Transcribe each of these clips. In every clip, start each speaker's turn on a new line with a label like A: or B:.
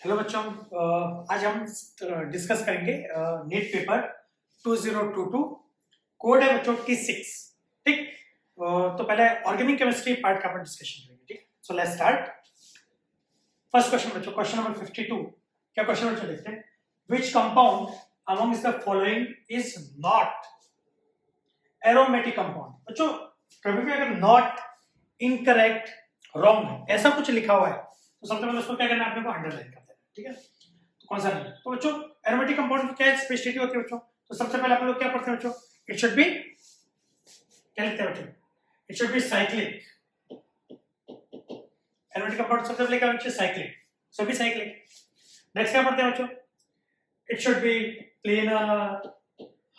A: Hello बच्चों, आज हम डिस्कस करेंगे नीट पेपर 2022। कोड है बच्चों T6। ठीक। तो पहले ऑर्गेनिक केमिस्ट्री पार्ट का अपन डिस्कशन करेंगे। ठीक। So let's start. First question बच्चों, क्वेश्चन नंबर 52। क्या क्वेश्चन बच्चों देखते हैं। Which compound amongst the following is not aromatic compound. बच्चों कभी भी अगर नॉट, इनकरेक्ट, रॉन्ग ऐसा कुछ लिखा हुआ है तो सबसे पहले उसको क्या करना है, आपने को अंडरलाइन कर देना। ठीक है। तो कौन सा नहीं। तो बच्चों एरोमेटिक कंपाउंड की क्या स्पेशलिटी होती है बच्चों। तो सबसे पहले आप लोग क्या पढ़ते हैं बच्चों, इट शुड बी, क्या लिखते हैं बच्चों, it should be cyclic. Aromatic compound सबसे पहले क्या होना चाहिए, साइक्लिक, सभी साइक्लिक। नेक्स्ट क्या पढ़ते हैं बच्चों, इट शुड बी प्लेनर।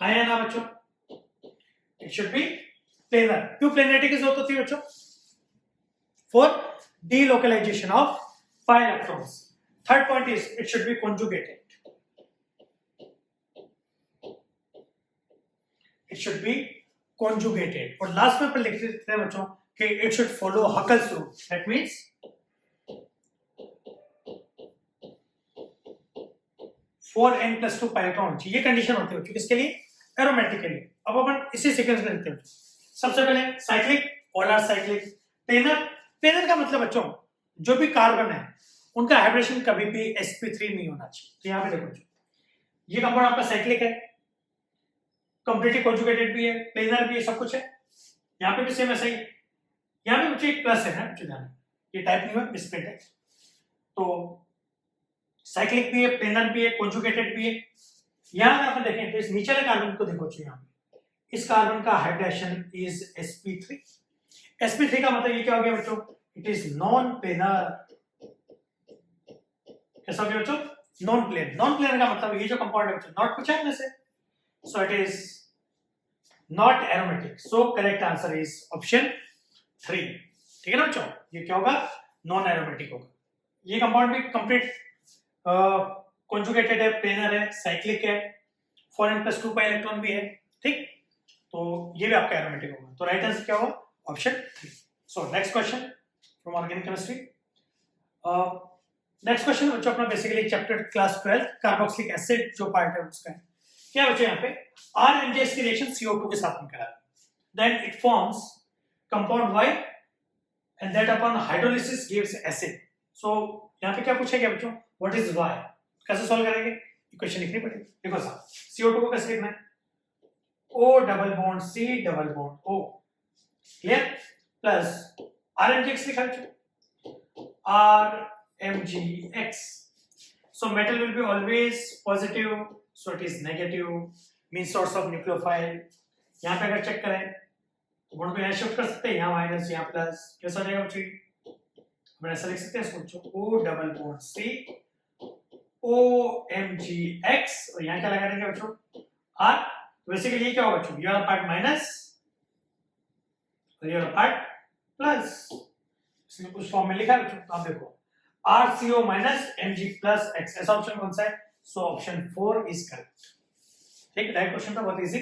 A: हाँ या ना बच्चों, इट शुड बी प्लेनर। क्यों प्लेनरिटी की जरूरत होती है बच्चों, for delocalization of pi electrons. Third point is it should be conjugated. It should be conjugated. और लास्ट में अपन लिख देते हैं बच्चों कि it should follow Huckel's rule. That means 4n plus 2 pi electron चाहिए। ये कंडीशन होती है बच्चों किसके लिए, एरोमेटिक के लिए। अब अपन इसी सीक्वेंस में लिखते हैं। सबसे पहले cyclic, polar cyclic, planar. Planar का मतलब बच्चों जो भी कार्बन है उनका हाइब्रिडेशन कभी भी sp3 नहीं होना चाहिए। तो यहाँ पे देखो ये कंपाउंड आपका साइक्लिक है, कंप्लीटली कॉन्जुगेटेड भी है, प्लेनर भी है, सब कुछ है। यहाँ पे भी सेम ऐसा ही। यहाँ पे बच्चों एक प्लस है ना बच्चों, ध्यान, ये टाइप नहीं हुआ, मिसप्रिंट है। तो साइक्लिक भी है, प्लेनर भी है, कॉन्जुगेटेड भी है। यहाँ अगर आप देखें तो इस नीचे वाले कार्बन को देखो, यहाँ पे इस कार्बन का हाइब्रिडेशन इज sp3। sp3 का मतलब ये क्या हो गया बच्चों, इट इज नॉन प्लेनर। कैसा हो गया बच्चों, नॉन प्लेन। नॉन प्लेनर का मतलब ये जो कंपाउंड है बच्चों, नॉट पूछा है में से, so it is not aromatic. So correct answer is option 3। ठीक है ना बच्चों, ये क्या होगा, नॉन एरोमेटिक होगा। ये कंपाउंड भी कंप्लीट कॉन्जुगेटेड है, प्लेनर है, साइक्लिक है, 4n plus 2 pi इलेक्ट्रॉन भी है। ठीक, तो ये भी आपका एरोमेटिक होगा। तो राइट आंसर क्या होगा, option 3। So next question from organic chemistry. Next question बच्चों अपना basically chapter class 12 carboxylic acid जो पार्ट है उसका है। क्या बच्चों यहाँ पे RNDS की रिएक्शन CO2 के साथ में करा, then it forms compound Y and that upon hydrolysis gives acid. So यहाँ पे क्या पूछा गया बच्चों, व्हाट इज Y, कैसे सॉल्व करेंगे, इक्वेशन लिखनी पड़ेगी। देखो साहब CO2 को कैसे लिखना है, O double bond C double bond O, clear, plus RNDX लिखा है RMGX. So metal will be always positive, so it is negative, means source of nucleophile. यहाँ पे अगर चेक करें तो बॉन्ड को यहाँ शिफ्ट कर सकते हैं, यहाँ माइनस यहाँ प्लस, कैसा हो जाएगा बच्चों, हम ऐसा लिख सकते हैं इसको, O double bond C OMGX और यहाँ क्या लगा देंगे बच्चों R। बेसिकली ये क्या होगा बच्चों, ये वाला पार्ट माइनस और ये वाला पार्ट प्लस, इसलिए उस फॉर्म में लिखा है बच्चों। तो आप देखो RCO minus Mg plus X, ऐसा ऑप्शन कौन सा है, सो ऑप्शन 4 इज करेक्ट। ठीक, राइट क्वेश्चन था, बहुत इजी।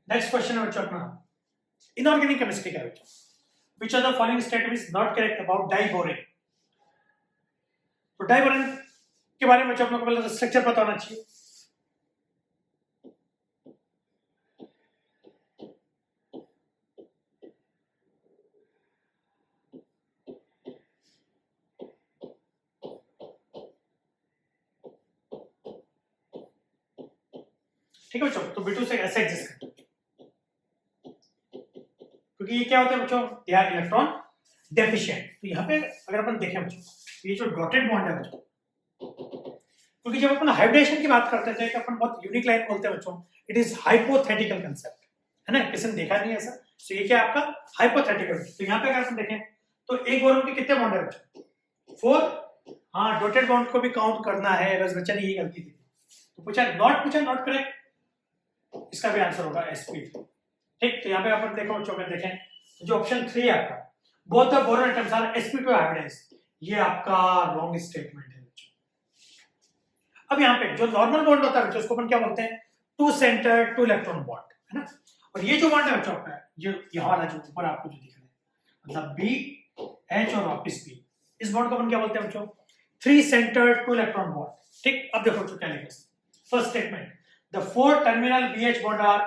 A: नेक्स्ट क्वेश्चन है बच्चों अपना इनऑर्गेनिक केमिस्ट्री का बच्चों, which of the following statement is not correct about diborane. तो डाइबोरेन के बारे में बच्चों अपने को पहले स्ट्रक्चर पता होना चाहिए। ठीक है बच्चों, तो B2 से ऐसे एग्जिस्ट करते हैं क्योंकि ये क्या होता है बच्चों, दे आर इलेक्ट्रॉन डेफिशिएंट। तो यहाँ पे अगर अपन देखें बच्चों, ये जो डॉटेड बॉन्ड है बच्चों, क्योंकि जब अपन हाइब्रिडेशन की बात करते थे तो अपन बहुत यूनिक लाइन बोलते हैं बच्चों, इट इज हाइपोथेटिकल कंसेप्ट, है ना, किसी ने देखा नहीं ऐसा। तो ये क्या आपका हाइपोथेटिकल। तो यहाँ पे अगर अपन देखें तो एक बोरोन के कितने बॉन्ड है बच्चों, 4। हाँ, डॉटेड बॉन्ड को भी काउंट करना है, बस बच्चा ने ये गलती थी। तो पूछा नॉट करेक्ट, इसका भी आंसर होगा sp2। ठीक, तो यहाँ पे अपन देखो बच्चों अगर देखें तो जो ऑप्शन 3 है आपका, both the boron atoms are sp2 hybridized, ये आपका रॉन्ग स्टेटमेंट है बच्चों। अब यहाँ पे जो नॉर्मल बॉन्ड होता है बच्चों उसको अपन क्या बोलते हैं, two centre two electron bond, है ना। और ये जो बॉन्ड है बच्चों आपका, ये वाला जो ऊपर आपको जो दिख रहा है, मतलब बी एच और वापिस बी, इस बॉन्ड को अपन क्या बोलते हैं बच्चों, three centre two electron bond. ठीक, अब देखो बच्चों क्या लिखा है। First statement, the four terminal BH bond are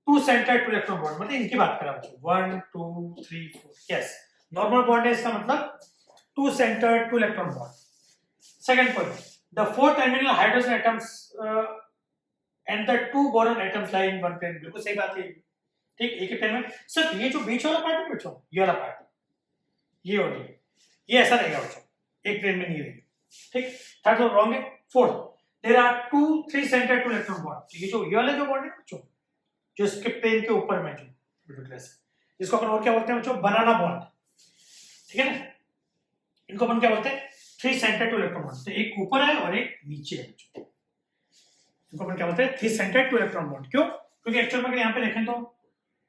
A: two centre two electron bond, मतलब इनकी बात कर रहा हूं, 1 2 3 4, यस नॉर्मल बॉन्ड है, इसका मतलब two centre two electron bond. Second point, the four terminal hydrogen atoms and the two boron atoms lie in one plane, बिल्कुल सही बात है। ठीक, एक ही प्लेन में, सिर्फ ये जो बीच वाला पार्ट है बच्चों, ये वाला पार्ट, ये और ये ऐसा रहेगा बच्चों, एक प्लेन में नहीं रहेगा। ठीक, थर्ड तो रॉन्ग है। Fourth, there are two three centre two electron bond, ये वाला जो बॉन्ड है बच्चों, जो इसके प्लेन के ऊपर में जो जिसको अपन और क्या बोलते हैं बच्चों, बनाना बॉन्ड। ठीक है ना, इनको अपन क्या बोलते हैं, three centre two electron bond. तो एक ऊपर है और एक नीचे है बच्चों, इनको अपन क्या बोलते हैं, three centre two electron bond. क्यों, क्योंकि एक्चुअल में यहाँ पे देखें तो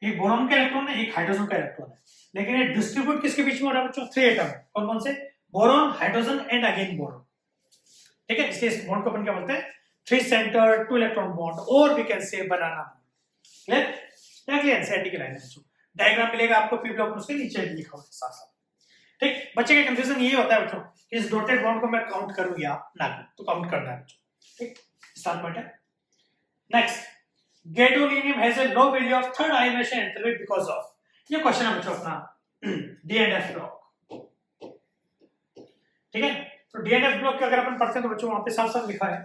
A: एक बोरॉन का इलेक्ट्रॉन है, एक हाइड्रोजन का इलेक्ट्रॉन है, लेकिन ये डिस्ट्रीब्यूट किसके बीच में हो रहा है बच्चों, थ्री एटम। कौन कौन से, boron, hydrogen and again boron. ठीक है, इसलिए इस बॉन्ड को अपन क्या बोलते हैं, three centre two electron bond, और we can say banana bond. Clear, NCERT की लाइन है बच्चों, डायग्राम मिलेगा आपको पी ब्लॉक में, उसके नीचे लिखा होगा साथ साथ। ठीक, बच्चे का कंफ्यूजन यही होता है बच्चों कि इस डॉटेड बॉन्ड को मैं काउंट करूं या ना करूं, तो काउंट करना है बच्चों। ठीक, स्टार्ट पॉइंट है। Next, gadolinium has a low value of third ionization enthalpy because of, ये क्वेश्चन है बच्चों अपना डी एंड एफ ब्लॉक। ठीक है, तो डी एंड एफ ब्लॉक के अगर अपन पढ़ते हैं तो बच्चों वहां पे साफ साफ लिखा है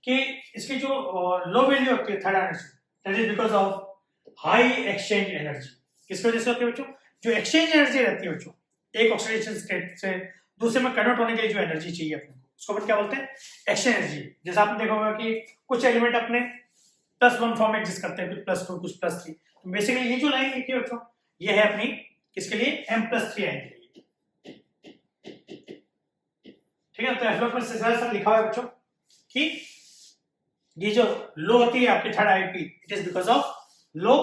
A: कि इसकी जो लो वैल्यू होती है third ionization, that is because of high exchange energy. किसकी वजह से होती है बच्चों, जो एक्सचेंज एनर्जी रहती है बच्चों, एक ऑक्सीडेशन स्टेट से दूसरे में कन्वर्ट होने के लिए जो एनर्जी चाहिए अपने को, उसको अपन क्या बोलते हैं, एक्सचेंज एनर्जी। जैसे आपने देखा होगा कि कुछ एलिमेंट अपने +1 फॉर्म में एग्जिस्ट करते हैं, कुछ +2 कुछ +3। तो बेसिकली ये जो लाइन लिखी है बच्चों, ये है अपनी किसके लिए, M+3 आयन के लिए। ठीक है, तो एफ ब्लॉक में सब लिखा हुआ है बच्चों कि ये जो लो होती है आपकी third IP, it is because of low,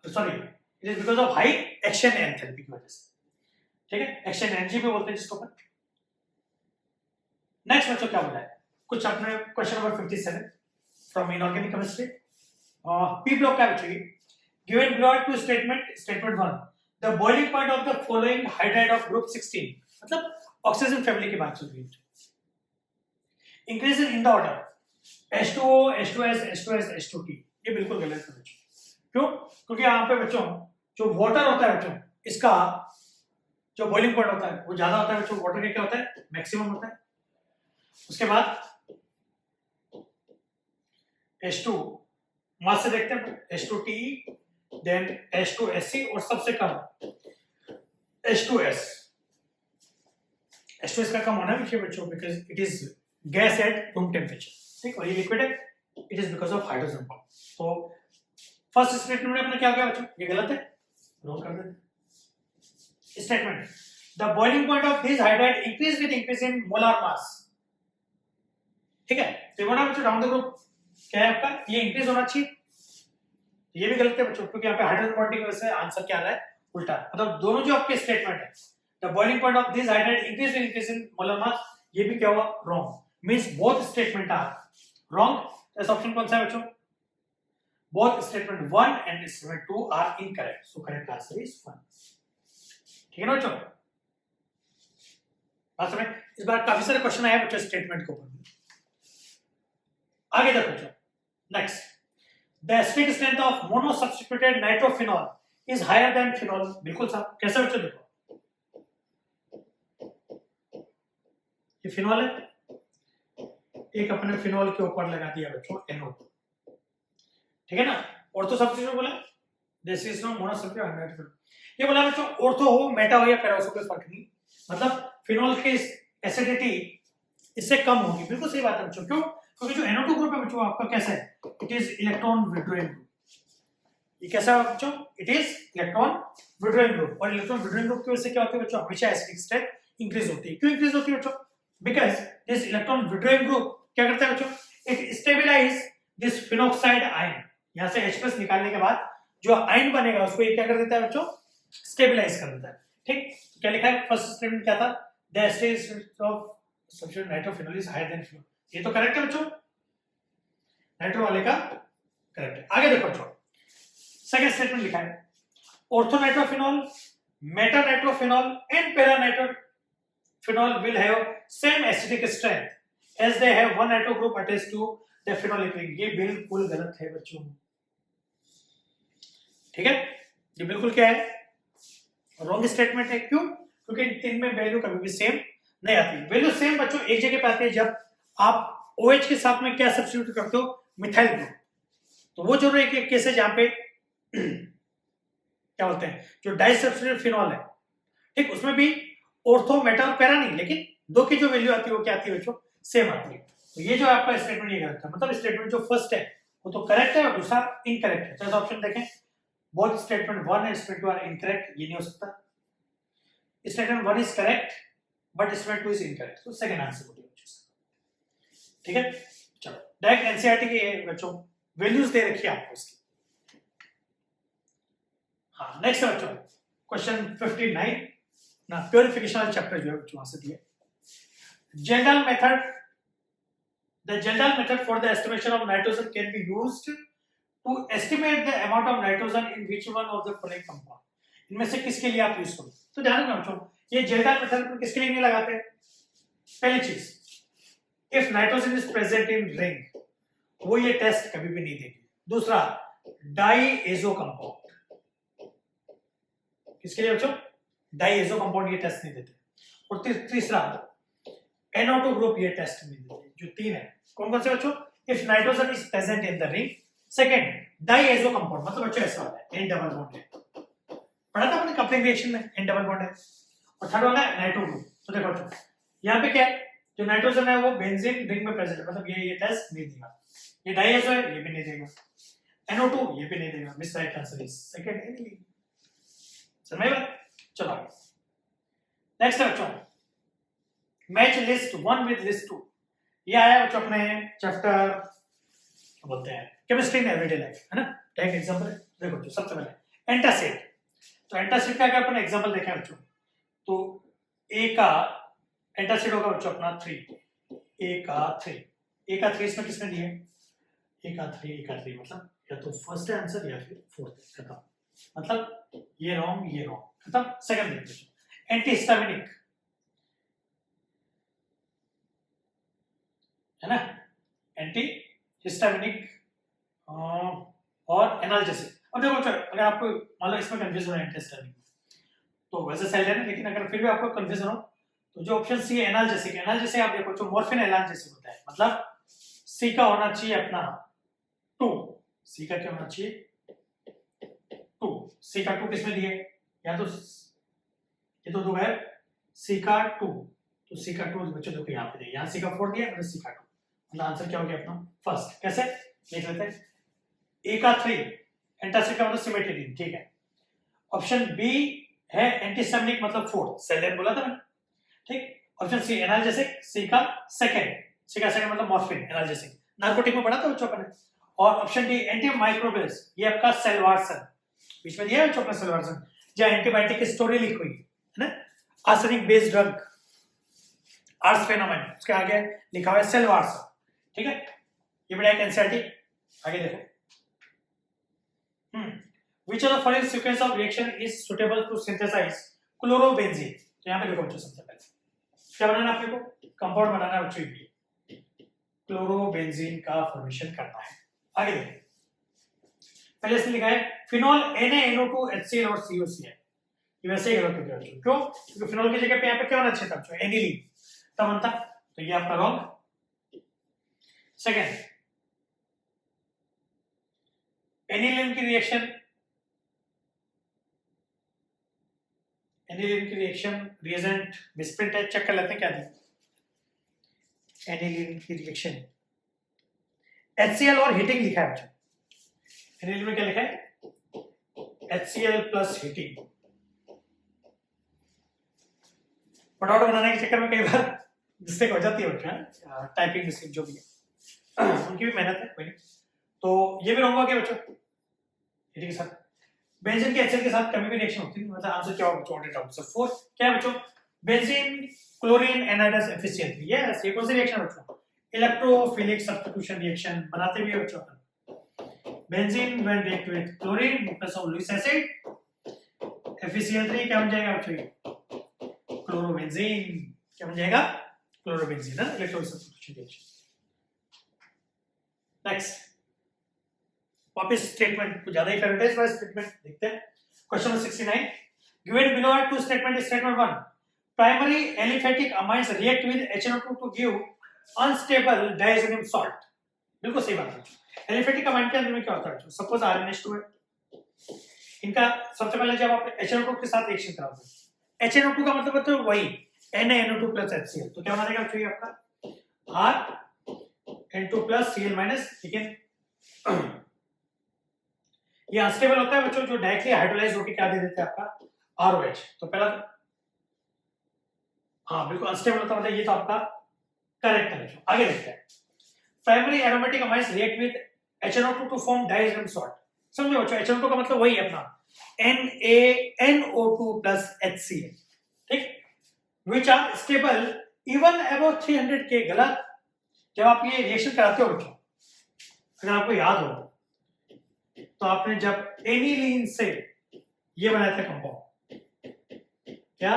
A: sorry it is because of high action enthalpy की वजह से। ठीक है, एक्शन एनर्जी पे बोलते हैं जिसको अपन। नेक्स्ट बच्चों क्या बोला है, कुछ अपने question number 57 from inorganic chemistry, P block का बच्चों, given below two statement 1, the boiling point of the following hydride of group 16, मतलब ऑक्सीजन फैमिली की बात चल रही है, increase in the order H2O H2S H2S H2T, ये बिल्कुल गलत है बच्चों। क्यों, क्योंकि यहाँ पे बच्चों जो वाटर होता है बच्चों, इसका जो बॉइलिंग पॉइंट होता है वो ज्यादा होता है बच्चों, वाटर का क्या होता है, मैक्सिमम होता है। उसके बाद H2 मास से देखते हैं, H2TE, देन H2SC, और सबसे कम H2S। H2S का कम होना भी चाहिए बच्चों, because it is gas at room temperature. ठीक, और ये लिक्विड है, it is because of hydrogen bond. तो फर्स्ट स्टेटमेंट में अपना क्या हो गया बच्चों, ये गलत है, रोल कर देते। Statement, the boiling point of this hydride increase with increase in molar मास। ठीक है, तो बोला बच्चों डाउन द ग्रुप क्या है आपका, ये इंक्रीज होना चाहिए, ये भी गलत है बच्चों, क्योंकि यहाँ पे हाइड्रोजन बॉन्डिंग की वजह से आंसर क्या आ रहा है, उल्टा। मतलब दोनों जो आपके स्टेटमेंट है, the boiling point of this hydride increase with increase in molar mass, ये भी क्या हुआ, wrong. Means both statement are wrong. इस ऑप्शन कौन सा है बच्चों, both statement 1 and statement 2 are incorrect, so correct answer is 1। ठीक है ना बच्चों, बात समझ। इस बार काफी सारे क्वेश्चन आए बच्चों स्टेटमेंट के ऊपर। आगे देखो बच्चों, next, the acidic strength of mono substituted nitrophenol is higher than phenol, बिल्कुल साहब। कैसे बच्चों, देखो ये फिनॉल है, एक अपने फिनॉल के ऊपर लगा दिया बच्चों NO, ठीक है ना। ऑर्थो सब्स्टिट्यूट बोला, this is no mono substitute nitrophenol. ये बोला बच्चों ऑर्थो हो, मेटा हो या पैरा हो, कोई फर्क नहीं, मतलब फिनॉल की एसिडिटी इससे कम होगी, बिल्कुल सही बात है बच्चों। क्यों, क्योंकि जो NO2 ग्रुप है बच्चों आपका कैसा है, it is electron withdrawing group. ये कैसा है बच्चों, it is electron withdrawing group, और इलेक्ट्रॉन विड्रॉइंग ग्रुप की वजह से क्या होता है बच्चों, हमेशा एसिडिक स्टेट इंक्रीज होती है। क्यों इंक्रीज होती है बच्चों, because this electron withdrawing group क्या करता है बच्चों, it stabilize this phenoxide ion. यहां से H+ निकालने के बाद जो आयन बनेगा उसको ये क्या कर देता है बच्चों, स्टेबलाइज कर देता है। ठीक, तो क्या लिखा है, फर्स्ट स्टेटमेंट क्या था, the acidic of substitute nitrophenol is higher than phenol, ये तो करेक्ट है बच्चों। नाइट्रो वाले का करेक्ट है। आगे देखो बच्चों, सेकंड स्टेटमेंट लिखा है orthonitrophenol, metanitrophenol and paranitrophenol will have same acidic strength as they have one nitro group attached to the phenolic ring। ये बिल्कुल गलत है बच्चों, ठीक है, ये बिल्कुल क्या है, रॉन्ग स्टेटमेंट है। क्यों? क्योंकि इन तीन में वैल्यू कभी भी सेम नहीं आती। वैल्यू सेम बच्चों एक जगह पे आती है जब आप OH के साथ में क्या सब्स्टिट्यूट करते हो, मिथाइल ग्रुप। तो वो जो एक केस है जहां पे क्या बोलते हैं, जो डाई सब्स्टिट्यूट फिनॉल है, ठीक, उसमें भी ऑर्थो मेटा पैरा नहीं, लेकिन दो की जो वैल्यू आती है वो क्या आती है बच्चों, सेम आती है। तो ये जो आपका स्टेटमेंट ये गलत है, मतलब स्टेटमेंट जो फर्स्ट है वो तो करेक्ट है और दूसरा इनकरेक्ट है। जैसे ऑप्शन देखें, both statement 1 and statement 2 are incorrect, ये नहीं हो सकता। Statement 1 is correct but statement 2 is incorrect, तो सेकंड आंसर होगा, ठीक है। चलो डायरेक्ट एनसीईआरटी की बच्चों वैल्यूज दे रखी है आपको इसकी। हाँ नेक्स्ट है बच्चों क्वेश्चन 59 ना, प्योरिफिकेशन वाला चैप्टर जो है बच्चों वहां से दिया। Kjeldahl method, the Kjeldahl method for the estimation of nitrogen can be used to estimate the amount of nitrogen in which one of the following compound. इनमें से किसके लिए आप यूज करो? तो ध्यान रखना बच्चों, ये जेंडाल मेथड किसके लिए नहीं लगाते? पहली चीज, if nitrogen is present in ring, वो ये टेस्ट कभी भी नहीं देगी। दूसरा, डाईएजो कंपाउंड, किसके लिए बच्चों? डाईएजो कंपाउंड ये टेस्ट नहीं देते। और तीसरा, NO2 ग्रुप ये टेस्ट नहीं देते। जो तीन है कौन कौन से बच्चों? If nitrogen is present in the ring, second diazo compound, मतलब बच्चों ऐसा वाला है, N डबल बॉन्ड है, पढ़ा था अपने कपलिंग रिएक्शन में, N डबल बॉन्ड है। और थर्ड वाला है नाइट्रो ग्रुप। तो देखो बच्चों यहाँ पे क्या है, जो नाइट्रोजन है वो बेंजीन रिंग में प्रेजेंट है, मतलब ये टेस्ट नहीं देगा। ये डाईएजो है, ये भी नहीं देगा। NO2 ये भी नहीं देगा। Miss right answer is second aniline. समझ में? चलो नेक्स्ट है बच्चों, मैच लिस्ट 1 विद लिस्ट 2। ये आया बच्चों अपने चैप्टर बोलते हैं केमिस्ट्री इन एवरीडे लाइफ, है ना। एक एग्जांपल है, देखो बच्चों सबसे पहले एंटासिड। तो एंटासिड का अगर अपन एग्जांपल देखें बच्चों, तो ए का एंटासिड होगा बच्चों अपना 3, ए का 3 इसमें किसने दिए? ए का 3 मतलब या तो फर्स्ट है आंसर या फिर फोर्थ है, खत्म। मतलब ये रॉन्ग खत्म। सेकंड देखते हैं, एंटीहिस्टामिनिक है ना, एंटीहिस्टामिनिक और एनाल्जेसिक। अब देखो बच्चों, अगर आपको मान लो इसमें कंफ्यूजन है एंटीहिस्टामिनिक, तो वैसे सेल है ना, लेकिन अगर फिर भी आपको कंफ्यूजन हो तो जो ऑप्शन सी है एनाल्जेसिक आप देखो जो मॉर्फिन एनाल्जेसिक होता है, मतलब सी का होना चाहिए अपना 2। सी का क्या होना चाहिए? 2। सी का 2 किसमें दिए? या तो ये तो 2 है, सी का 2, तो सी का 2 बच्चों देखो यहाँ पे दिया, यहाँ सी का 4 दिया और सी का 2, मतलब आंसर क्या हो गया अपना फर्स्ट। कैसे देख लेते हैं, ए का 3 एंटासिड का मतलब सिमेट्रिक, ठीक है। ऑप्शन बी है एंटीहिस्टामिनिक मतलब 4, सेलेन बोला था ना, ठीक। ऑप्शन सी एनाल्जेसिक, सी का सेकंड मतलब मॉर्फिन एनाल्जेसिक, नार्कोटिक में पढ़ा था बच्चों अपने। और ऑप्शन डी एंटीमाइक्रोबियल्स, ये आपका सेलवारसन, बीच में दिया है बच्चों अपना सेलवारसन, जहां एंटीबायोटिक की स्टोरी लिखी हुई है ना, arsenic based drug arsphenamine, उसके आगे लिखा हुआ है सेलवारसन, ठीक है। ये बड़ा एक एनसीईआरटी। आगे देखो, which of the following sequence of reaction is suitable to synthesize chlorobenzene। तो यहाँ पे देखो बच्चों, सबसे पहले क्या बनाना है आपको? कंपाउंड बनाना है बच्चों, ये क्लोरोबेंजीन का फॉर्मेशन करना है। आगे देखो, पहले इसमें लिखा है फिनॉल NaNO2 HCl और COCl, ये वैसे ही गलत हो गया बच्चों। क्यों? क्योंकि फिनॉल की जगह पे यहाँ पे क्या होना चाहिए था बच्चों? एनिलीन तब बनता, तो ये आपका रॉन्ग। सेकंड, एनिलीन की रिएक्शन रिएजेंट मिसप्रिंट है, चेक कर लेते हैं क्या दिया। एनिलीन की रिएक्शन HCl और हीटिंग लिखा है बच्चों, एनिलीन में क्या लिखा है? HCl plus heating. प्रोडक्ट बनाने के चक्कर में कई बार मिस्टेक हो जाती है बच्चों, टाइपिंग मिस्टेक जो भी है, उनकी भी मेहनत है कोई नहीं। तो ये भी रॉन्ग हो गया बच्चों, हीटिंग के साथ। बेंजीन के HCl के साथ कभी भी रिएक्शन होती है, मतलब आंसर क्या होगा? 4 क्या है बच्चों? Benzene chlorinates efficiently, yes. ये कौन सी रिएक्शन बच्चों? इलेक्ट्रोफिलिक सब्स्टिट्यूशन रिएक्शन बनाते भी है बच्चों अपन। Benzene when react with chlorine plus of Lewis acid, FeCl3 क्या बन जाएगा बच्चों? क्लोरोबेंजीन। क्या बन जाएगा? क्लोरोबेंजीन है, इलेक्ट्रोफिलिक सब्स्टिट्यूशन रिएक्शन। नेक्स्ट वापस स्टेटमेंट कुछ ज्यादा ही फेवरेट है, स्टेटमेंट देखते हैं। Question number 69, given below are two statement. Statement 1, primary aliphatic amines react with HNO2 to give unstable diazoxide salt। बिल्कुल सही बात है। एलिफेटिक अमाइन के अंदर में क्या होता है? सपोज RNH2 है, इनका सबसे पहले जब आप HNO2 के साथ रिएक्शन कराओगे, HNO2 का मतलब होता है वही NaNO2 plus HCl, तो क्या बनेगा चाहिए आपका RN2+Cl-, लेकिन ये अनस्टेबल होता है बच्चों, जो डायरेक्टली हाइड्रोलाइज होकर क्या दे देते हैं आपका ROH। तो पहला हाँ बिल्कुल अनस्टेबल होता है, मतलब ये तो आपका करेक्ट है बच्चों। आगे देखते हैं, primary aromatic amines react with HNO2 to form diazonium salt. समझो बच्चों, HNO2 का मतलब वही है अपना NaNO2 plus HCl, ठीक, which are stable even above 300 K। गलत। जब आप ये रिएक्शन कराते हो बच्चों, अगर आपको याद हो तो आपने जब एनिलीन से ये बनाया था कंपाउंड, क्या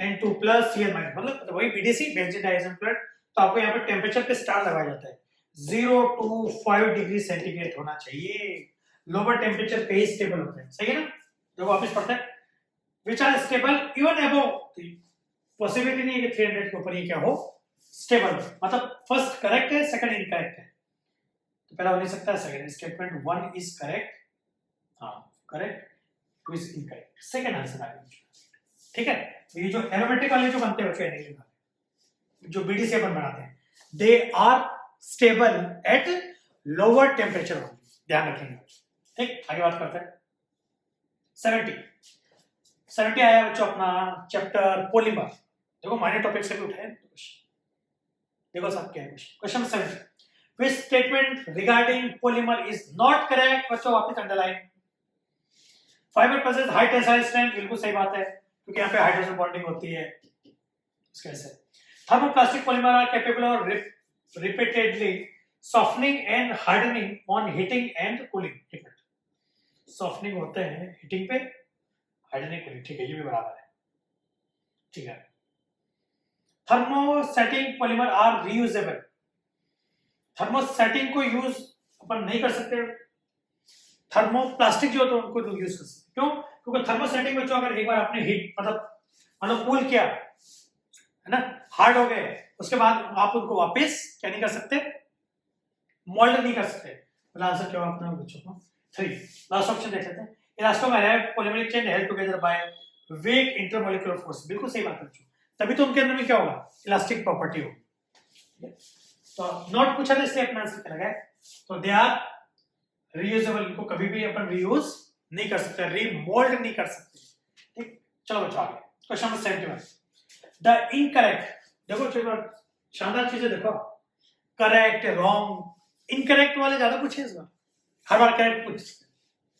A: N2+Cl-, मतलब वही BDC बेंजीन डाइज़ोनियम क्लोराइड। तो आपको यहाँ पे टेम्परेचर पे स्टार लगाया जाता है, 0 to 5 डिग्री सेंटीग्रेड होना चाहिए, लोअर टेम्परेचर पे ही स्टेबल होता है, सही है ना। जब वापस पढ़ते हैं, which are stable even above, possibility नहीं है कि 300 के ऊपर ये क्या हो, स्टेबल। मतलब फर्स्ट करेक्ट है, सेकंड इनकरेक्ट है, तो पहला हो नहीं सकता, सेकंड स्टेटमेंट 1 इज करेक्ट, हाँ correct, 2 is incorrect, second answer आ गया, ठीक है। तो ये जो एरोमेटिक वाले जो बनते हैं बच्चों, एनिलीन वाले जो BDC अपन बनाते हैं, they are stable at lower temperature only, ध्यान रखेंगे, ठीक। आगे बात करते हैं 70 आया बच्चों अपना चैप्टर पॉलीमर। देखो माइनर टॉपिक से भी उठाए, देखो सब क्या है question 70, which statement regarding polymer is not correct। बच्चों वापस underline, fibre possesses high tensile strength, बिल्कुल सही बात है, क्योंकि यहाँ पे हाइड्रोजन बॉन्डिंग होती है इस वजह से। Thermoplastic polymer are capable of repeatedly softening and hardening on heating and cooling। Softening होते हैं हीटिंग पे, हार्डनिंग कूलिंग, ठीक है, ये भी बराबर है, ठीक है। Thermosetting polymer are reusable. Thermosetting को यूज अपन नहीं कर सकते, थर्मोप्लास्टिक जो होता है उनको यूज कर सकते। क्यों? क्योंकि थर्मोसेटिंग में जो अगर एक बार आपने हीट मतलब कूल किया है ना, हार्ड हो गए, उसके बाद आप उनको वापस क्या नहीं कर सकते, मोल्ड नहीं कर सकते। मतलब आंसर क्या होगा अपना बच्चों को 3। लास्ट ऑप्शन देख लेते हैं, elastomeric polymeric chain held together by weak intermolecular force. बिल्कुल सही बात है बच्चों, तभी तो उनके अंदर में क्या होगा, इलास्टिक प्रॉपर्टी होगी। तो नॉट पूछा था इसलिए अपना आंसर क्या लगा है, तो दे आर रीयूजेबल, इनको कभी भी अपन रीयूज नहीं कर सकते, रीमोल्ड नहीं कर सकते, ठीक। चलो बच्चों आगे क्वेश्चन नंबर 71, द इनकरेक्ट। देखो शानदार चीजें देखो, करेक्ट रॉन्ग इनकरेक्ट वाले ज्यादा पूछे इस बार, हर बार करेक्ट पूछ,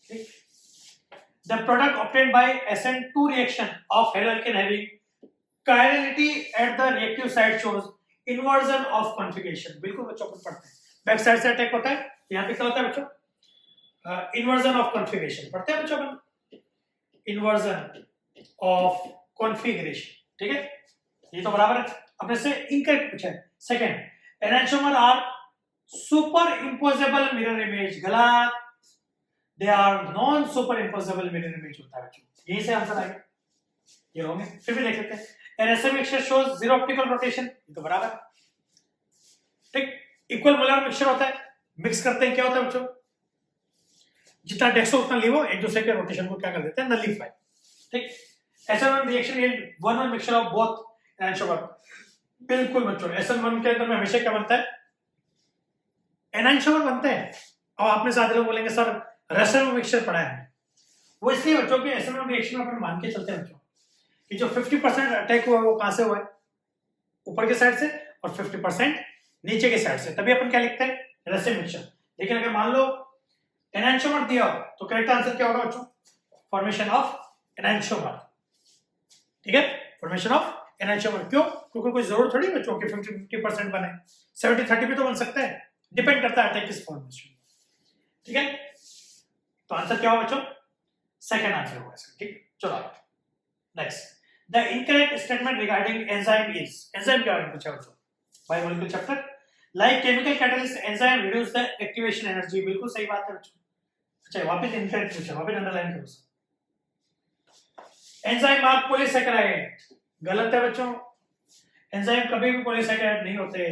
A: ठीक। The product obtained by SN2 reaction of haloalkane having chirality at the reactive site shows inversion of configuration। बिल्कुल बच्चों अपन पढ़ते हैं, बैक साइड से अटैक होता है, यहाँ पे क्या होता है बच्चों, इन्वर्जन ऑफ कॉन्फ़िगरेशन पढ़ते हैं बच्चों अपन, इन्वर्जन ऑफ कॉन्फ़िगरेशन, ठीक है, ये तो बराबर है। अपने से इनकरेक्ट पूछा है। Second, enantiomer are superimposable mirror image. गलत, they are non superimposable mirror image होता है बच्चों, यही से आंसर आएगा, ये होंगे। फिर भी देख लेते हैं, NSA mixture shows zero optical rotation, ये तो बराबर, ठीक। इक्वल मोलर मिक्सचर होता है, मिक्स करते हैं क्या होता है बच्चों, जितना डेक्सो उतना लिवो, एक दूसरे के रोटेशन को क्या कर देते हैं, नलिफाई, ठीक। SN1 reaction yield 1-1 mixture of both enantiomer. बिल्कुल बच्चों, SN1 के अंदर में हमेशा क्या बनता है, एनांटियोमर बनते हैं। अब आप में सारे लोग बोलेंगे सर रसेल मिक्सचर पढ़ा है, वो इसलिए बच्चों के SN1 रिएक्शन में अपन मान के चलते हैं बच्चों कि जो 50% अटैक हुआ है वो कहां से हुआ है, ऊपर के साइड से, और 50% नीचे के साइड से, तभी अपन क्या लिखते हैं, रसेल मिक्सचर। लेकिन अगर मान लो एनांटियोमर दिया हो तो करेक्ट आंसर क्या होगा बच्चों, फॉर्मेशन ऑफ एनांटियोमर, ठीक है, फॉर्मेशन ऑफ एनएचएमआर। क्यों? क्योंकि कोई जरूरत थोड़ी बच्चों की 50-50% बने, 70-30 भी तो बन सकता है, डिपेंड करता है किस फॉर्मेशन। ठीक है, तो आंसर क्या होगा बच्चों? सेकंड आंसर होगा इसका। ठीक, चलो next, the incorrect statement regarding enzyme is, enzyme के बारे में पूछा बच्चों, biomolecule chapter. Like chemical catalyst enzyme reduce the activation energy, बिल्कुल सही बात है बच्चों। अच्छा वापस इनकरेक्ट पूछा, वापस अंडरलाइन करो। एंजाइम आर पॉलीसैकेराइड, गलत है बच्चों, एंजाइम कभी भी पॉलीसैकेराइड नहीं होते,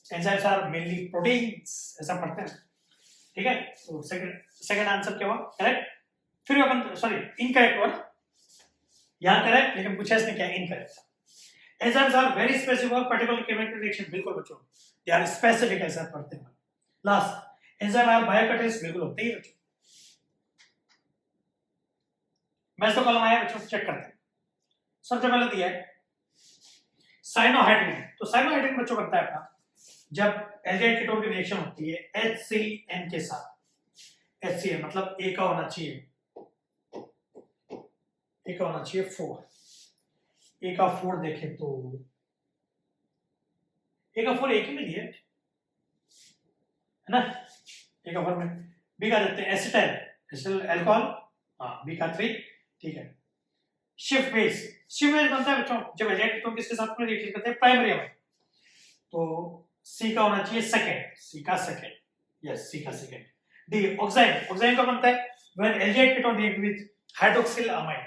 A: एंजाइम्स आर मेनली प्रोटीन्स, ऐसा पढ़ते हैं। ठीक है, तो सेकंड आंसर क्या हुआ? करेक्ट। फिर अपन सॉरी इनकरेक्ट हुआ ना, यहां करेक्ट, लेकिन पूछा इसने क्या? Incorrect. Enzymes are very specific और पर्टिकुलर केमिकल रिएक्शन, बिल्कुल बच्चों, दे आर स्पेसिफिक, ऐसा पढ़ते हैं। लास्ट, एंजाइम आर बायोकैटलिस्ट, बिल्कुल होते ही बच्चों। मैं तो कॉलम आया बच्चों, चेक करते हैं। सबसे पहले दिया है साइनोहाइड्रिन, तो साइनोहाइड्रिन बच्चों बनता है अपना जब एल्डिहाइड कीटोन की रिएक्शन होती है HCN के साथ। HCN मतलब ए का होना चाहिए, ए का होना चाहिए 4, ए का 4 देखें तो ए का 4 एक ही में दिया है ना, ए का 4 में बी का देते हैं एसिटाइल, एसिटाइल अल्कोहल, हाँ बी का 3। ठीक है, शिफ्ट बेस, शिफ्ट बेस बनता है बच्चों जब एल्डिहाइड कीटोन किसके साथ में रिएक्शन करते हैं? प्राइमरी अमाइन, तो सी का होना चाहिए सेकंड, सी का सेकंड, यस सी का सेकंड। डी ऑक्साइन, ऑक्साइन का बनता है when aldehyde ketone react with hydroxyl amine,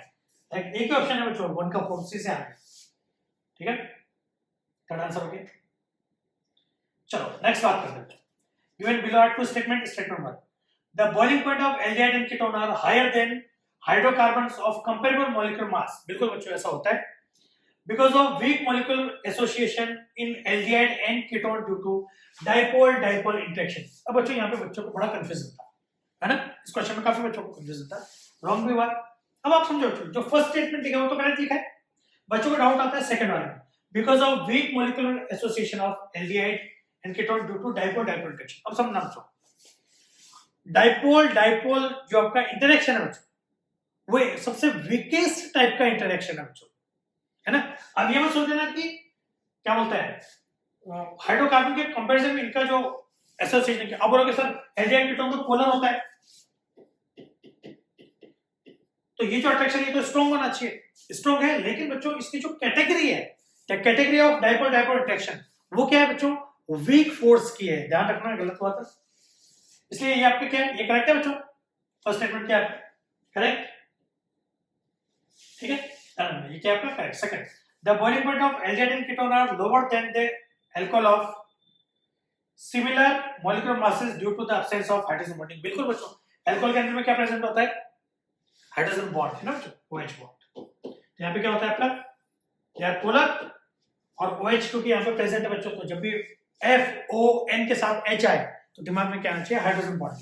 A: like एक ही ऑप्शन है बच्चों, 1 का 4 सी से आ गया। ठीक है, थर्ड आंसर हो गया। चलो नेक्स्ट बात करते हैं। Given below are two statement, statement 1, the boiling point of aldehyde and ketone are higher than hydrocarbons of comparable molecular mass, बिल्कुल बच्चों ऐसा होता है, because of weak molecular association in aldehyde and ketone due to dipole interaction। अब बच्चों यहाँ पे बच्चों को बड़ा कंफ्यूजन था, है ना, इस क्वेश्चन में काफी बच्चों को कंफ्यूजन था, रॉन्ग भी हुआ। अब आप समझो जो फर्स्ट स्टेटमेंट लिखा है वो तो करेक्ट लिखा है, बच्चों को डाउट आता है सेकंड वाले में, because of weak molecular association of aldehyde and ketone due to dipole interaction. अब समझना बच्चों, डाइपोल जो आपका इंटरेक्शन है बच्चों, वो सबसे वीकेस्ट टाइप का इंटरेक्शन है बच्चों, है ना। अब ये मत सोच लेना कि क्या बोलते हैं हाइड्रोकार्बन के कंपैरिजन में इनका जो एसोसिएशन है, अब बोलोगे सर एल्डिहाइड कीटोन तो पोलर होता है, तो ये जो अट्रैक्शन ये तो स्ट्रॉन्ग होना चाहिए, स्ट्रॉन्ग है, लेकिन बच्चों इसकी जो कैटेगरी है, कैटेगरी ऑफ डाइपोल इंटरेक्शन, वो क्या है बच्चों? वीक फोर्स की है, ध्यान रखना, गलत हुआ था, इसलिए ये आपके क्या है? ये करेक्ट है बच्चों, फर्स्ट स्टेटमेंट क्या है? करेक्ट। ठीक है, ये क्या आपका correct. Second, the boiling point of aldehyde and ketone are lower than the alcohol of similar molecular masses due to the absence of hydrogen bonding, बिल्कुल बच्चों, अल्कोहल के अंदर में क्या प्रेजेंट होता है? हाइड्रोजन बॉन्ड, है ना बच्चों, OH बॉन्ड। यहाँ पे क्या होता है आपका? यार पोलर और OH क्योंकि यहाँ पे प्रेजेंट है बच्चों, तो जब भी FON के साथ H आए तो दिमाग में क्या आना चाहिए? Hydrogen bond.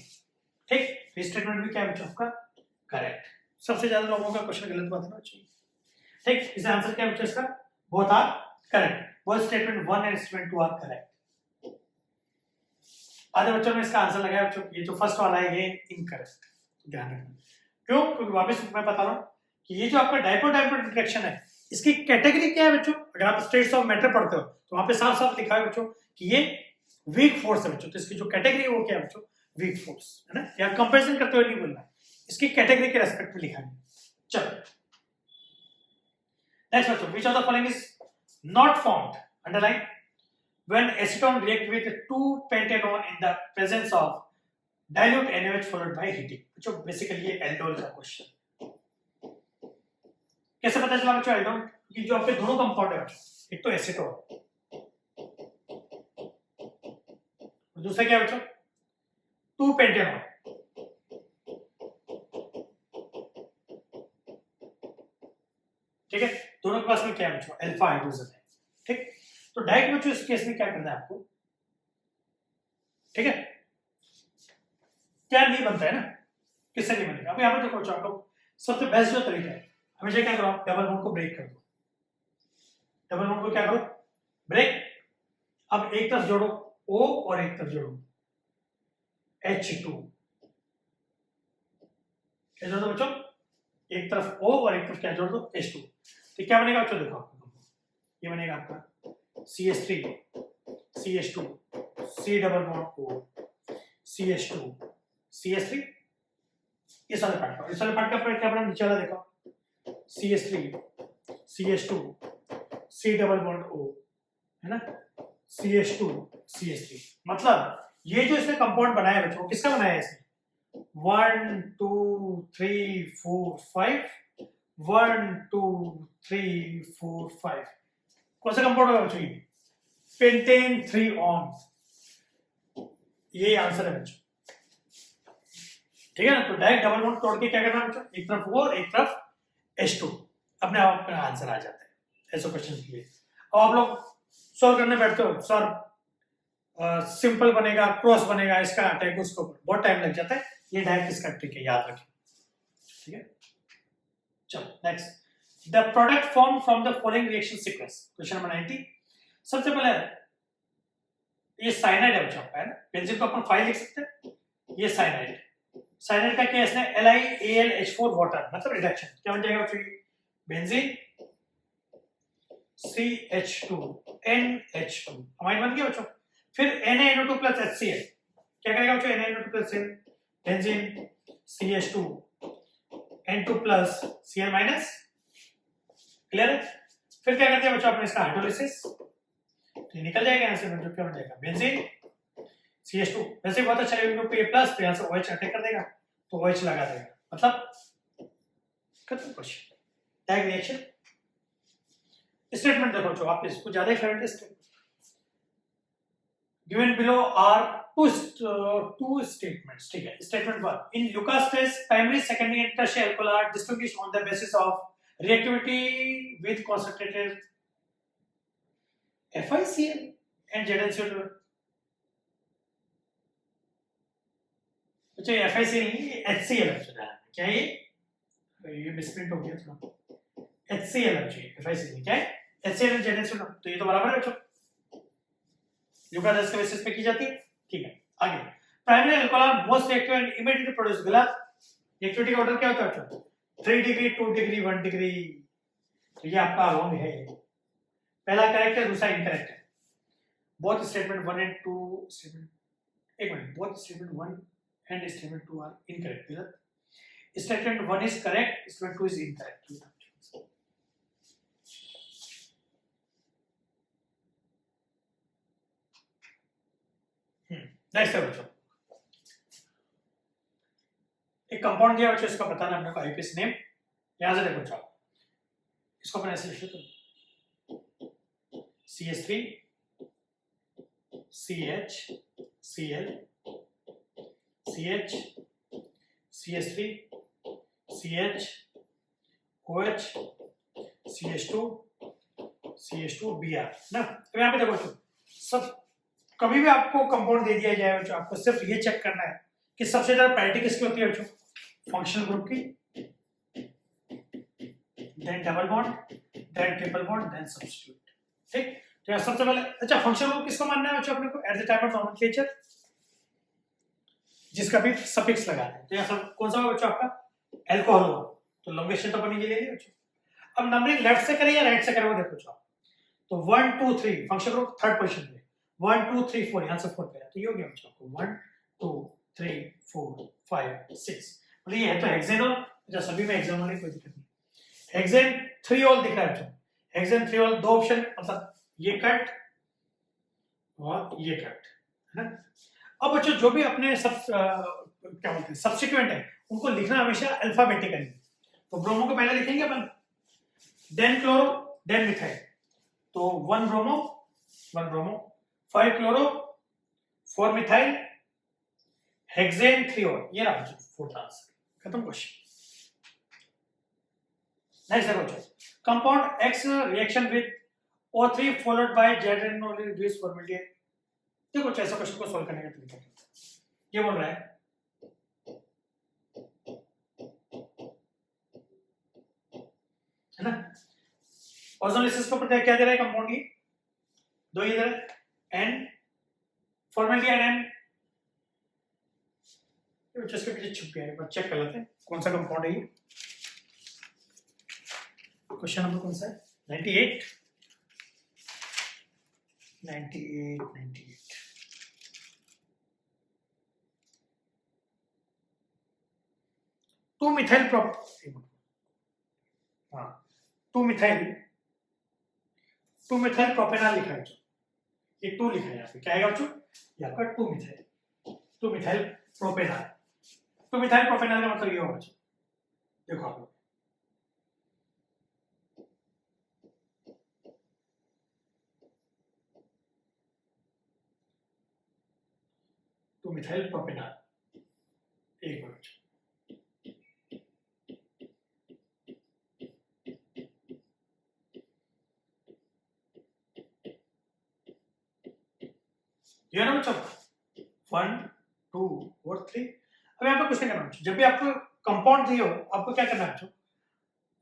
A: ठीक, स्टेटमेंट भी क्या है बच्चों आपका? करेक्ट। सबसे ज्यादा लोगों का क्वेश्चन गलत हुआ था ना बच्चों। ठीक, इसका आंसर क्या है बच्चों? इसका both are correct, both statement 1 and statement 2 are correct. आधे बच्चों ने इसका आंसर लगाया बच्चों, ये जो फर्स्ट वाला है ये इनकरेक्ट, ध्यान रखना। क्यों? क्योंकि वापस मैं बता रहा हूं कि ये जो आपका डाइपोल इंटरेक्शन है, इसकी कैटेगरी क्या है बच्चों? अगर आप स्टेट्स ऑफ मैटर पढ़ते हो तो वहां पे साफ साफ लिखा है बच्चों कि ये वीक फोर्स है बच्चों, तो इसकी जो कैटेगरी है वो क्या है बच्चों? वीक फोर्स, है ना। या कंपैरिजन करते हुए नहीं बोलना है, इसकी कैटेगरी के रेस्पेक्ट में लिखा है। चलो नेक्स्ट बच्चों, which of the following is not formed, underline, when acetone react with 2-pentanone in the presence of dilute NaOH followed by heating। बच्चों बेसिकली ये एल्डोल का क्वेश्चन, कैसे पता चला बच्चों एल्डोल? कि जो आपके दोनों कंपाउंड है बच्चों, एक तो एसीटोन और दूसरा क्या बच्चों? 2-pentanone। ठीक है, दोनों के पास में क्या है बच्चों? अल्फा हाइड्रोजन है। ठीक, तो डायरेक्ट बच्चों इस केस में क्या करना है आपको? ठीक है, क्या नहीं बनता है ना, किससे नहीं बनेगा? अब यहाँ पे देखो बच्चों, आप लोग सबसे बेस्ट जो तरीका है, हमेशा क्या करो? डबल बॉन्ड को ब्रेक कर दो, डबल बॉन्ड को क्या करो? ब्रेक। अब एक तरफ जोड़ो O और एक तरफ जोड़ो H2, क्या जोड़ दो बच्चों? एक तरफ O और एक तरफ क्या जोड़ दो? H2। तो क्या बनेगा बच्चों? देखो ये बनेगा आपका CH3 CH2 C double bond O CH2 CH3, इस वाले पार्ट का, इस वाले पार्ट का क्या बना नीचे वाला देखो CH3 CH2 C double bond O है ना, CH2 CH3, मतलब ये जो इसने कंपाउंड बनाया है बच्चों, किसका बनाया है इसने? 1 2 3 4 5 1 2 3 4 5, कौन सा कंपाउंड होगा बच्चों? ये पेंटेन 3 ऑन, ये आंसर है बच्चों, ठीक है ना। तो डायरेक्ट डबल बॉन्ड तोड़ के क्या करना है बच्चों, एक तरफ O और एक तरफ H2, अपने आप का आंसर आ जाता है ऐसे क्वेश्चन के लिए। अब आप लोग सॉल्व करने बैठते हो, सर सिंपल बनेगा, क्रॉस बनेगा, इसका अटैक उसके ऊपर बहुत टाइम लग जाता है, ये डायरेक्ट इसका ट्रिक है, याद रखें, ठीक है। चलो next, the product form from the following reaction sequence, question number 90। सबसे पहले ये साइनाइड है बच्चों आपका, है ना, बेंजीन को अपन 5 लिख सकते हैं, ये साइनाइड, साइनाइड का केस है LiAlH4 वाटर, मतलब रिडक्शन, क्या बन जाएगा बच्चों? बेंजीन CH2NH2 अमाइन बन गया बच्चों। फिर NaNO2 प्लस HCl, क्या करेगा बच्चों? NaNO2 plus benzene CH2N2 plus Cl minus, clear है। फिर क्या करते हैं बच्चों अपने इसका हाइड्रोलिसिस, तो निकल जाएगा यहाँ से बच्चों, क्या बन जाएगा? बेंजीन CH2, वैसे बहुत अच्छा ग्रुप पे प्लस, तो यहाँ से OH अटैक कर देगा, तो OH लगा देगा, मतलब खत्म क्वेश्चन, टैग रिएक्शन। स्टेटमेंट देखो जो आप इसको ज्यादा फेवरेट है statement, given below are two statements, ठीक है। Statement 1, in Lucas test primary secondary and tertiary alcohol are distinguished on the basis of reactivity with concentrated FiCl and ZnCO2। अच्छा ये FiCl नहीं, HCl है, क्या ये मिसप्रिंट हो गया थोड़ा, HCl है, FiCl क्या है? HCl and ZnCO2, तो ये तो बराबर है बच्चों, Lucas के बेसिस पे की जाती है, ठीक है। आगे, primary alcohol most reactive and immediately produce, गलत। रिएक्टिविटी का ऑर्डर क्या होता है बच्चों? 3 डिग्री 2 डिग्री 1 डिग्री, तो ये आपका रॉन्ग है, ये पहला करेक्ट है, दूसरा इनकरेक्ट है। बोथ स्टेटमेंट 1 एंड 2 स्टेटमेंट, एक minute, both statement 1 and statement 2 are incorrect, गलत। Statement 1 is correct, statement 2 is incorrect. Next है बच्चों, एक कंपाउंड दिया बच्चों, इसका बताना अपने को आईपीएस नेम, यहां से देखो बच्चों, इसको अपन ऐसे लिख लेते हैं, CH3 CH Cl CH CH3 CH OH CH2 CH2 Br ना। तो यहाँ पे देखो बच्चों, सब कभी भी आपको कंपाउंड दे दिया जाए बच्चों, आपको सिर्फ ये चेक करना है कि सबसे ज्यादा प्रायोरिटी किसकी होती है बच्चों? फंक्शनल ग्रुप की, then double bond, then triple bond, then substitute, ठीक। तो यहाँ सबसे पहले, अच्छा फंक्शनल ग्रुप किसको मानना है बच्चों अपने को? At the time of nomenclature, जिसका भी सफिक्स लगा है, तो यहाँ सब कौन सा होगा बच्चों आपका? अल्कोहल होगा, तो लॉन्गेस्ट तो अपन ये ले लिया बच्चों। अब नंबरिंग लेफ्ट से करें या राइट से करें वो देखो बच्चों, तो 1 2 3 फंक्शनल ग्रुप थर्ड पोजीशन पे, 1 2 3 4 यहां से 4 पे है, तो ये हो गया बच्चों आपको 1 2 3 4 5 6, मतलब ये है तो हेक्सेनॉल, जो सभी में हेक्सेनॉल है, कोई दिक्कत नहीं। हेक्सेन 3 ऑल दिख रहा है बच्चों, हेक्सेन 3 ऑल, दो ऑप्शन, मतलब ये कट और ये कट, है ना। अब बच्चों जो भी अपने सब क्या बोलते हैं सब्स्टिट्यूएंट है, उनको लिखना हमेशा अल्फाबेटिकली, तो ब्रोमो को पहले लिखेंगे अपन, देन क्लोरो, देन मिथाइल, तो 1 ब्रोमो 5 क्लोरो 4 मिथाइल हेक्सेन 3 और, ये रहा बच्चों फोर्थ आंसर, खत्म क्वेश्चन। नेक्स्ट देखो बच्चों, compound X reaction with O3 followed by ZnO reduce formality, देखो ऐसा क्वेश्चन को सॉल्व करने का तरीका ये बोल रहा है, है ना। ऑर्गेनाइजेशन को पता है क्या दे रहा है कंपाउंड, ये दो इधर N फॉर्मेलिटी N, जिसके पीछे छुप गया है, एक बार चेक कर लेते हैं कौन सा कंपाउंड है ये। क्वेश्चन नंबर कौन सा है? 98। 98 2 मिथाइल हाँ 2 मिथाइल प्रोपेनॉल लिखा है बच्चों, ये 2 लिखा है यहाँ पे, क्या आएगा बच्चों, ये आपका 2 मिथाइल प्रोपेनॉल। 2 मिथाइल प्रोपेनॉल का मतलब ये होगा बच्चों, देखो आप लोग 2 मिथाइल प्रोपेनॉल, एक बार बच्चों ये ना बच्चों 1 2 और 3। अब यहाँ पे कुछ नहीं करना बच्चों, जब भी आपको कंपाउंड दिए हो आपको क्या करना है बच्चों,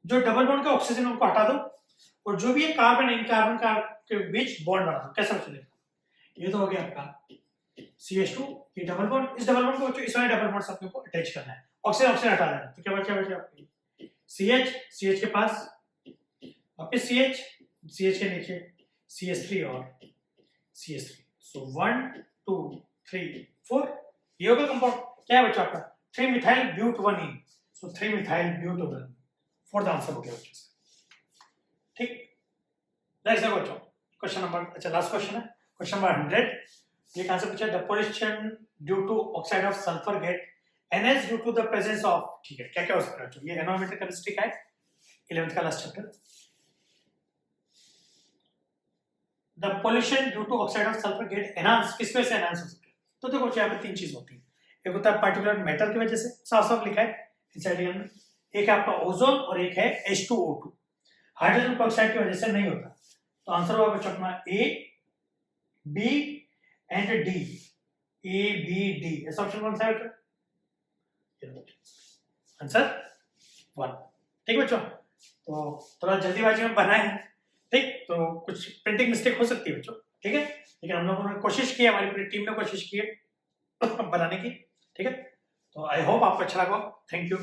A: जो डबल बॉन्ड का ऑक्सीजन उनको हटा दो और जो भी ये कार्बन इन कार्बन का के बीच बॉन्ड बना दो। कैसा चलेगा, ये तो हो गया आपका CH2, ये डबल बॉन्ड, इस डबल बॉन्ड को बच्चों इस वाले डबल बॉन्ड से आपको अटैच करना है, ऑक्सीजन हटा देना, तो क्या बचा आपकी CH के पास वापस CH के नीचे CH3 और CH3, सो 1 2 3 4 ये होगा कंपाउंड, क्या है बच्चों आपका 3 methyl but 1E, so 3 methyl but 1 fourth answer हो गया बच्चों से। ठीक, नेक्स्ट देखो बच्चों क्वेश्चन नंबर, अच्छा लास्ट क्वेश्चन है क्वेश्चन नंबर 100। ये कहां से पूछा, the pollution due to oxide of sulphur get NH due to the presence of, ठीक है क्या क्या हो सकता है, ये एनवायरमेंटल केमिस्ट्री का है 11th का last chapter. The pollution due to oxide of sulphur get enhance, किस वजह से एनहांस हो सकता है, तो देखो यहाँ पे 3 चीज होती है, एक होता है पर्टिकुलर मेटल की वजह से, साफ साफ लिखा है इनसाइड में, एक है आपका ओजोन और एक है H2O2, हाइड्रोजन पेरोक्साइड की वजह से नहीं होता, तो आंसर होगा बच्चों अपना A B and D, A B D, ऐसा ऑप्शन कौन सा है बच्चों, आंसर 1। ठीक बच्चों, तो थोड़ा जल्दीबाजी में बनाए हैं, ठीक, तो कुछ प्रिंटिंग मिस्टेक हो सकती है बच्चों, ठीक है, लेकिन हम लोगों ने कोशिश की, हमारी पूरी टीम ने कोशिश की है बनाने की, ठीक है, तो आई होप आपको अच्छा लगा, थैंक यू।